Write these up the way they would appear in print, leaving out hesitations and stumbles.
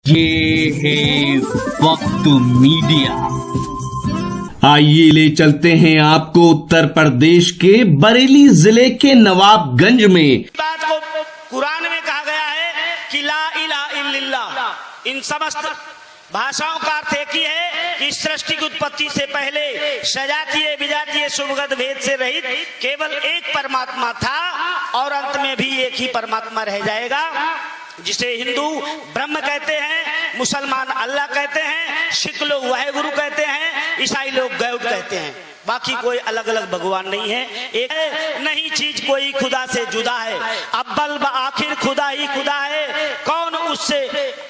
ये है वक्त मीडिया। आइए ले चलते हैं आपको उत्तर प्रदेश के बरेली जिले के नवाबगंज में। बात को कुरान में कहा गया है कि ला इलाहा इल्लल्लाह। इन समस्त भाषाओं का अर्थ एक ही है कि सृष्टि की उत्पत्ति से पहले सजातीय विजातीय शुभगत भेद से रहित केवल एक परमात्मा था और अंत में भी एक ही परमात्मा रह जाएगा, जिसे हिंदू ब्रह्म कहते हैं, मुसलमान अल्लाह कहते हैं, सिख लोग वाहेगुरु कहते हैं, ईसाई लोग गॉड कहते हैं। बाकी कोई अलग अलग भगवान नहीं है, एक नहीं चीज कोई खुदा से जुदा है। अव्वल व आखिर खुदा ही खुदा है, कौन उससे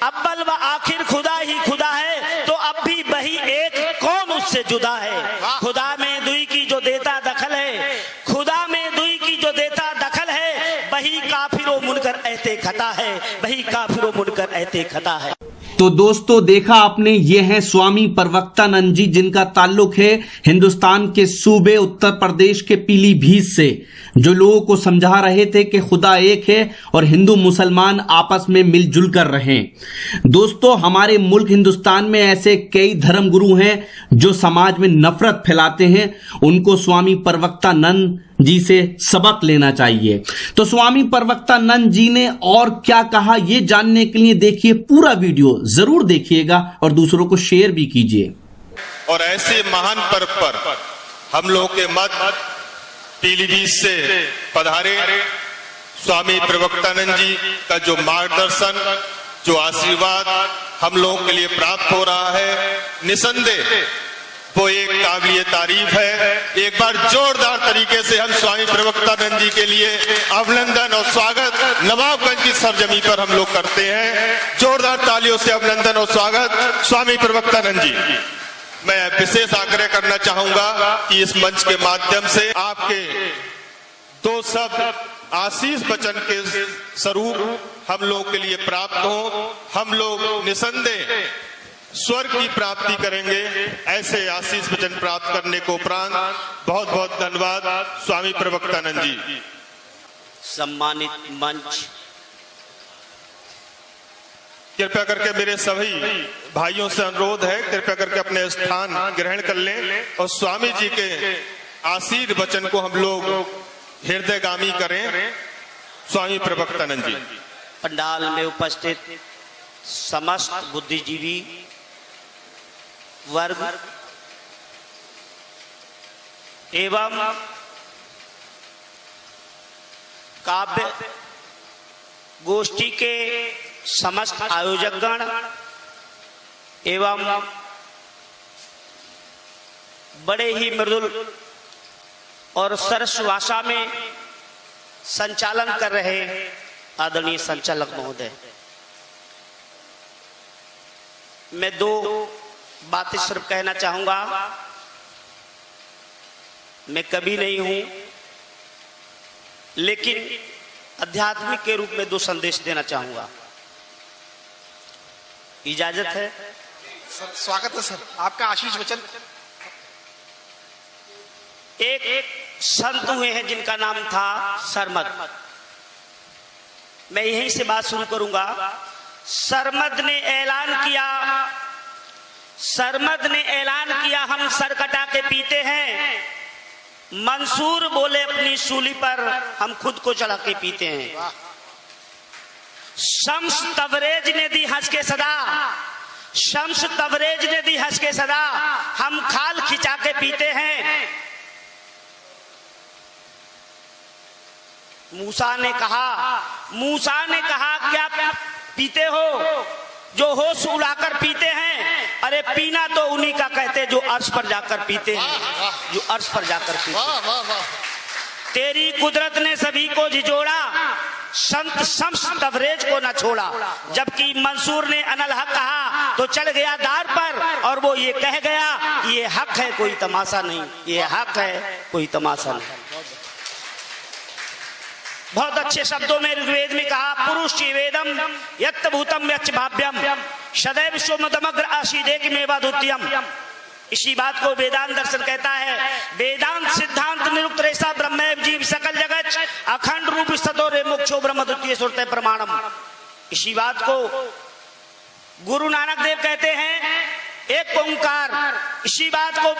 अव्वल व आखिर खुदा ही खुदा है, तो अब भी वही एक कौन उससे जुदा है। खुदा में दुई की जो देता दखल है, खुदा में दुई की जो देता दखल है, वही काफिरों मुनकर ऐते खता है, वही काफिरों मुनकर ऐते खता है। तो दोस्तों देखा आपने, ये हैं स्वामी प्रवक्तानंद जी, जिनका ताल्लुक है हिंदुस्तान के सूबे उत्तर प्रदेश के पीलीभीत से, जो लोगों को समझा रहे थे कि खुदा एक है और हिंदू मुसलमान आपस में मिलजुल कर रहें। दोस्तों हमारे मुल्क हिंदुस्तान में ऐसे कई धर्मगुरु हैं जो समाज में नफरत फैलाते हैं, उनको स्वामी प्रवक्तानंद जी से सबक लेना चाहिए। तो स्वामी प्रवक्तानंद जी ने और क्या कहा, ये जानने के लिए देखिए पूरा वीडियो, जरूर देखिएगा और दूसरों को शेयर भी कीजिए। और ऐसे महान पर्व पर हम लोग के मध्य पीलीभीत से पधारे स्वामी प्रवक्तानंद जी का जो मार्गदर्शन, जो आशीर्वाद हम लोगों के लिए प्राप्त हो रहा है, निसंदेह वो एक काबिलियत तारीफ है। एक बार जोरदार तरीके से हम स्वामी प्रवक्तानंद जी के लिए अभिनंदन और स्वागत नवाबगंज की सरजमी पर हम लोग करते हैं। जोरदार तालियों से अभिनंदन और स्वागत स्वामी प्रवक्तानंद जी। मैं विशेष आग्रह करना चाहूंगा कि इस मंच के माध्यम से आपके दो शब्द आशीष वचन के स्वरूप हम लोग के लिए प्राप्त हो। हम लोग निसंदेह स्वर्ग की प्राप्ति करेंगे। ऐसे आशीष वचन प्राप्त करने को उपरांत बहुत बहुत धन्यवाद स्वामी प्रवक्तानंद जी। सम्मानित मंच, कृपया करके मेरे सभी भाइयों से अनुरोध है, कृपया करके अपने स्थान ग्रहण कर लें और स्वामी जी के आशीष वचन को हम लोग हृदयगामी करें। स्वामी प्रवक्तानंद जी। पंडाल में उपस्थित समस्त बुद्धिजीवी वर्ग एवं काव्य गोष्ठी के समस्त आयोजकगण एवं बड़े ही मृदुल और सरस भाषा में संचालन कर रहे आदरणीय संचालक महोदय, मैं दो बातें सिर्फ कहना चाहूंगा। मैं कभी नहीं हूं, लेकिन आध्यात्मिक के रूप में दो संदेश देना चाहूंगा। इजाजत है सर? स्वागत है सर, आपका आशीष वचन। एक संत हुए हैं जिनका नाम था सरमद। मैं यहीं से बात शुरू करूंगा। सरमद ने ऐलान किया हम सर कटा के पीते हैं। मंसूर बोले अपनी सूली पर हम खुद को चढ़ा के पीते हैं। शम्स तबरेज ने दी हंस के सदा, शम्स तबरेज ने दी हंस के सदा, हम खाल खिंचा के पीते हैं। मूसा ने कहा क्या पीते हो जो होश उड़ाकर पीते हैं? अरे पीना तो उन्हीं का कहते जो अर्श पर जाकर पीते हैं, जो अर्श पर जाकर पीते हैं। तेरी कुदरत ने सभी को झिझोड़ा, संत शम्स तबरेज को न छोड़ा। जबकि मंसूर ने अनल हक कहा तो चढ़ गया दार पर और वो ये कह गया ये हक है कोई तमाशा नहीं, ये हक है कोई तमाशा नहीं। बहुत अच्छे शब्दों में ऋग्वेद में कहा पुरुष वेदम यत् भूतम यच्च भाव्यम सदैव सोमदमग्र आशीदेक मेवादुत्यम। इसी बात को वेदांत दर्शन कहता है। वेदांत सिद्धांत निरुक्त रेसा ब्रह्म जीव सकल जगत अखंड रूप सतो रे मोक्षो ब्रह्म द्वितीय सुरते प्रमाणम। इसी बात को गुरु नानक देव कहते हैं एक ओंकार। इसी बात को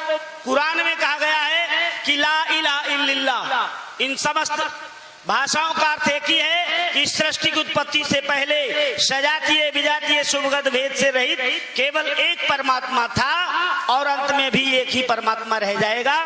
कुरान में कहा गया है कि ला इलाहा इल्लल्लाह। इन समस्त भाषाओं का अर्थ एक ही है कि सृष्टि की उत्पत्ति से पहले सजातीय विजातीय शुभगत भेद से रहित केवल एक परमात्मा था और अंत में भी एक ही परमात्मा रह जाएगा,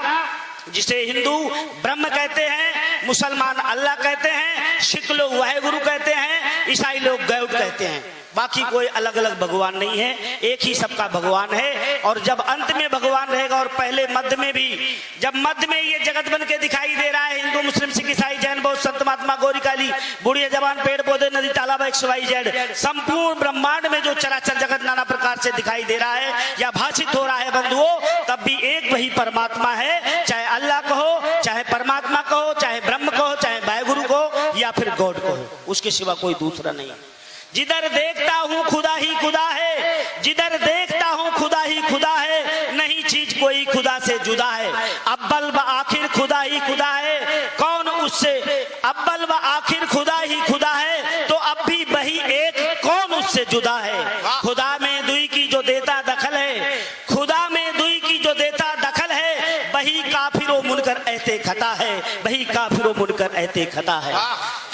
जिसे हिंदू ब्रह्म कहते हैं, मुसलमान अल्लाह कहते हैं, सिख लोग वाहेगुरु कहते हैं, ईसाई लोग गॉड कहते हैं। बाकी कोई अलग अलग भगवान नहीं है, एक ही सबका भगवान है। और जब अंत में भगवान रहेगा और पहले मध्य में भी, जब मध्य में ये जगत बन के दिखाई दे रहा है, हिंदू मुस्लिम सिख ईसाई जैन बौद्ध संत महात्मा गौरी काली बूढ़ी जवान पेड़ पौधे नदी तालाब XYZ संपूर्ण ब्रह्मांड में जो चराचर जगत नाना प्रकार से दिखाई दे रहा है या भाषित हो रहा है बंधुओं, तब भी एक वही परमात्मा है। चाहे अल्लाह कहो, चाहे परमात्मा कहो, चाहे ब्रह्म कहो, चाहे वाहेगुरु कहो या फिर गॉड कहो, उसके सिवा कोई दूसरा नहीं। जिधर देखता हूँ खुदा ही खुदा है, जिधर देखता हूँ खुदा ही खुदा है, नहीं चीज कोई खुदा से जुदा है। अव्वल व आखिर खुदा ही खुदा है, कौन उससे, अव्वल व आखिर खुदा ही खुदा है, तो अब भी वही एक, कौन उससे जुदा है। खुदा में दुई की जो देता दखल है, खुदा में दुई की जो देता दखल है, वही काफिरों मुनकर ऐते खता है, वही काफिरों मुनकर ऐते खता है।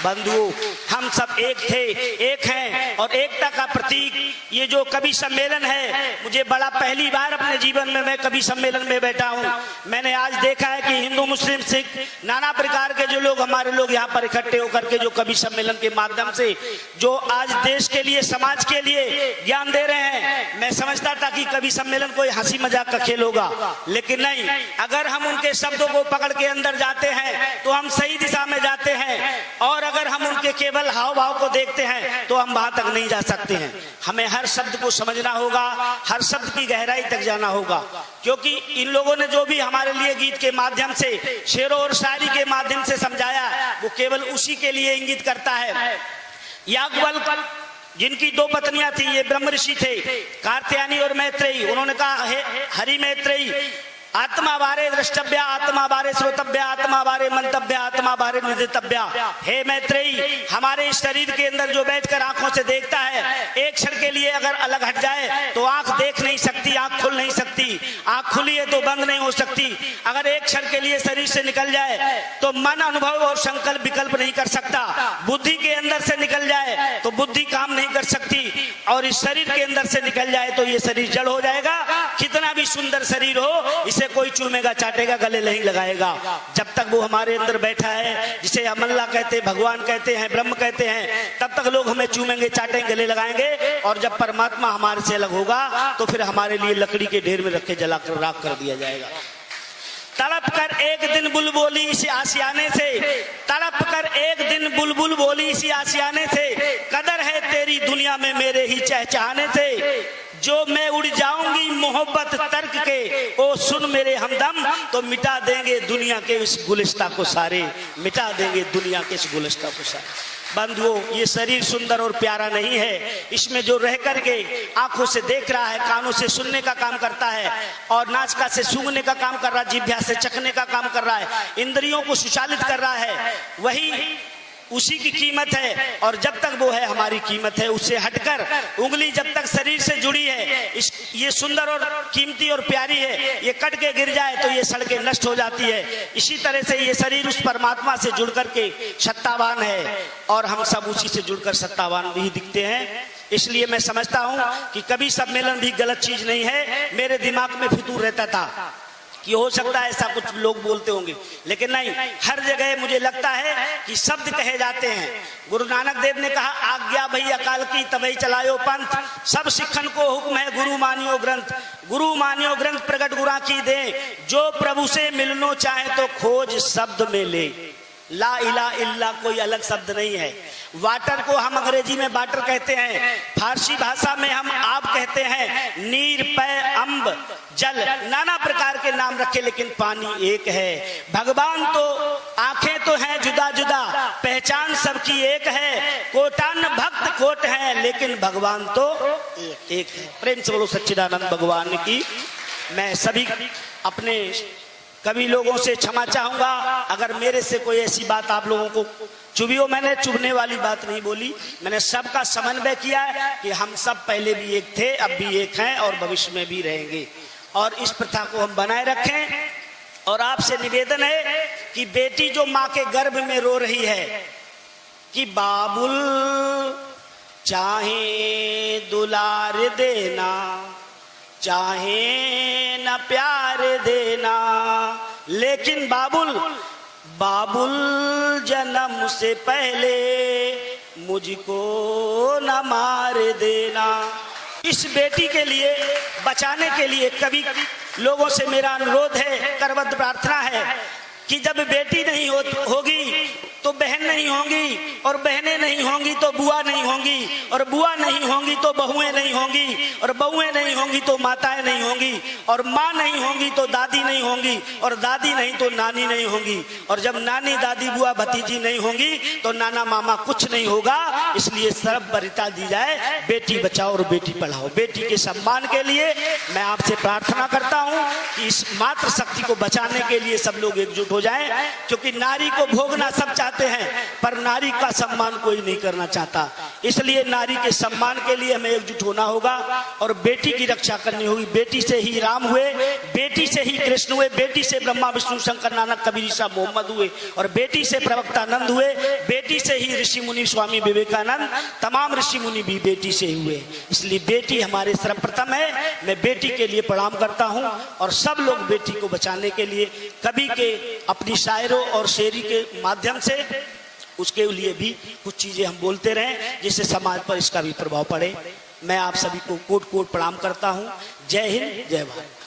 बंधुओं, हम सब एक थे, एक हैं और एकता का प्रतीक ये जो कवि सम्मेलन है, मुझे बड़ा पहली बार अपने जीवन में मैं कवि सम्मेलन में बैठा हूँ। मैंने आज देखा है कि हिंदू मुस्लिम सिख नाना प्रकार के जो लोग हमारे लोग यहाँ पर इकट्ठे होकर के जो कवि सम्मेलन के माध्यम से जो आज देश के लिए समाज के लिए ज्ञान दे रहे हैं। मैं समझता था कि कवि सम्मेलन कोई हंसी मजाक का खेल होगा, लेकिन नहीं, अगर हम उनके शब्दों को पकड़ के अंदर जाते हैं तो हम सही दिशा में जाते हैं, और अगर हम उनके केवल हाव भाव को देखते हैं तो हम वहां तक नहीं जा सकते हैं। हमें हर शब्द को समझना होगा, हर शब्द की गहराई तक जाना होगा, क्योंकि इन लोगों ने जो भी हमारे लिए गीत के माध्यम से, शेरों और शायरी के माध्यम से समझाया, वो केवल उसी के लिए इंगित करता है। याज्ञवल्क्य जिनकी दो पत्नियां थी, ये ब्रह्म ऋषि थे, कात्यायनी और मैत्रेयी। उन्होंने कहा, हरि मैत्रेयी, आत्मा बारे द्रष्टव्य, आत्मा बारे श्रोतव्य, आत्मा बारे मंतव्य, आत्मा बारे निदितव्य। हे मैत्रेयी, हमारे शरीर के अंदर जो बैठकर आंखों से देखता है, एक क्षण के लिए अगर अलग हट जाए तो आंख देख नहीं सकती, आंख खुल नहीं सकती, आंख खुली है तो बंद नहीं हो सकती। अगर एक क्षण के लिए शरीर से निकल जाए तो मन अनुभव और संकल्प विकल्प नहीं कर सकता। बुद्धि के अंदर से निकल जाए तो बुद्धि काम नहीं कर सकती, और इस शरीर के अंदर से निकल जाए तो ये शरीर जड़ हो जाएगा। कितना भी सुंदर शरीर हो, इसे कोई चूमेगा, चाटेगा, गले नहीं लगाएगा। जब तक वो हमारे अंदर बैठा है, जिसे हम अल्लाह कहते हैं, भगवान कहते हैं, ब्रह्म कहते हैं, तब तक लोग हमें चूमेंगे, चाटेंगे, गले लगाएंगे। और जब परमात्मा हमारे से अलग होगा तो फिर हमारे लिए लकड़ी के ढेर में रख के जलाकर राख कर दिया जाएगा। तड़प कर एक दिन बुलबुली इसी आशियाने से, तड़प कर एक दिन बुलबुल बोली इसी आशियाने से, कदर है तेरी दुनिया में मेरे ही चहचहाने से। जो मैं उड़ जाऊंगी मोहब्बत तर्क के, ओ सुन मेरे हमदम, तो मिटा देंगे दुनिया के इस गुलिस्ता को सारे, मिटा देंगे दुनिया के इस गुलिस्ता को सारे। बंधुओं, ये शरीर सुंदर और प्यारा नहीं है, इसमें जो रह करके आंखों से देख रहा है, कानों से सुनने का काम करता है, और नासिका से सूंघने का काम कर रहा है, जिह्वा से चखने का काम कर रहा है, इंद्रियों को सुचालित कर रहा है, वही उसी की कीमत है। और जब तक वो है हमारी कीमत है, उससे हटकर उंगली जब तक शरीर से जुड़ी है, ये सुंदर और कीमती और प्यारी है, ये कट के गिर जाए तो ये सड़ के नष्ट हो जाती है। इसी तरह से ये शरीर उस परमात्मा से जुड़ करके सत्तावान है, और हम सब उसी से जुड़कर सत्तावान भी दिखते हैं। इसलिए मैं समझता हूं कि कभी सम्मेलन भी गलत चीज नहीं है। मेरे दिमाग में फितूर रहता था कि हो सकता है ऐसा कुछ लोग बोलते होंगे, लेकिन नहीं, हर जगह मुझे लगता है कि शब्द कहे जाते हैं। गुरु नानक देव ने कहा, आज्ञा भई अकाल की तबई चलायो पंथ, सब सिखन को हुक्म है गुरु मानियो ग्रंथ, गुरु मानियो ग्रंथ प्रगट गुरा की दे, जो प्रभु से मिलनो चाहे तो खोज शब्द में ले। ला इला इल्ला कोई अलग शब्द नहीं है। वाटर को हम अंग्रेजी में वाटर कहते हैं, फारसी भाषा में हम आब कहते हैं, नीर, पै, अम्ब, जल, नाना प्रकार के नाम रखे, लेकिन पानी एक है। भगवान तो आंखें तो हैं जुदा जुदा, पहचान सबकी एक है, कोटान भक्त कोट है, लेकिन भगवान तो एक है। प्रेम से बोलो सच्चिदानंद भगवान की। मैं सभी अपने कभी लोगों से क्षमा चाहूंगा अगर मेरे से कोई ऐसी बात आप लोगों को चुभी हो। मैंने चुभने वाली बात नहीं बोली, मैंने सबका समन्वय किया है कि हम सब पहले भी एक थे, अब भी एक हैं और भविष्य में भी रहेंगे, और इस प्रथा को हम बनाए रखें। और आपसे निवेदन है कि बेटी जो माँ के गर्भ में रो रही है कि बाबुल चाहे दुलार देना, चाहे न प्यार देना, लेकिन बाबुल जन्म से पहले मुझको न मार देना। इस बेटी के लिए बचाने के लिए कभी लोगों से मेरा अनुरोध है, करबद्ध प्रार्थना है कि जब बेटी नहीं होगी तो बहन नहीं होंगी, और बहनें नहीं होंगी तो बुआ नहीं होंगी, और बुआ नहीं होंगी तो बहुएं नहीं होंगी, और बहुएं नहीं होंगी तो माताएं नहीं होंगी, और माँ नहीं होंगी तो दादी नहीं होंगी, और दादी नहीं तो नानी नहीं होंगी, और जब नानी दादी बुआ भतीजी नहीं होंगी तो नाना मामा कुछ नहीं होगा। इसलिए सर्वोपरिता दी जाए, बेटी बचाओ और बेटी पढ़ाओ। बेटी के सम्मान के लिए मैं आपसे प्रार्थना करता हूँ कि इस मातृ शक्ति को बचाने के लिए सब लोग एकजुट हो जाएं, क्योंकि नारी को भोगना सब चाहते हैं पर नारी का सम्मान कोई नहीं करना चाहता। इसलिए नारी के सम्मान के लिए हमें एकजुट होना होगा और बेटी की रक्षा करनी होगी। बेटी से ही राम हुए, बेटी से ही कृष्ण हुए, बेटी से ब्रह्मा विष्णु शंकर नानक कबीर ईसा मोहम्मद हुए, और बेटी से प्रवक्तानंद हुए, बेटी से ही ऋषि मुनि स्वामी विवेकानंद, तमाम ऋषि मुनि भी बेटी से ही हुए। इसलिए बेटी हमारे सर्वप्रथम है। मैं बेटी के लिए प्रणाम करता हूं और सब लोग बेटी को बचाने के लिए कवि के अपनी शायरों और शेरी के माध्यम से उसके लिए भी कुछ चीजें हम बोलते रहें जिससे समाज पर इसका भी प्रभाव पड़े। मैं आप सभी को कोट कोट प्रणाम करता हूं। जय हिंद, जय भारत।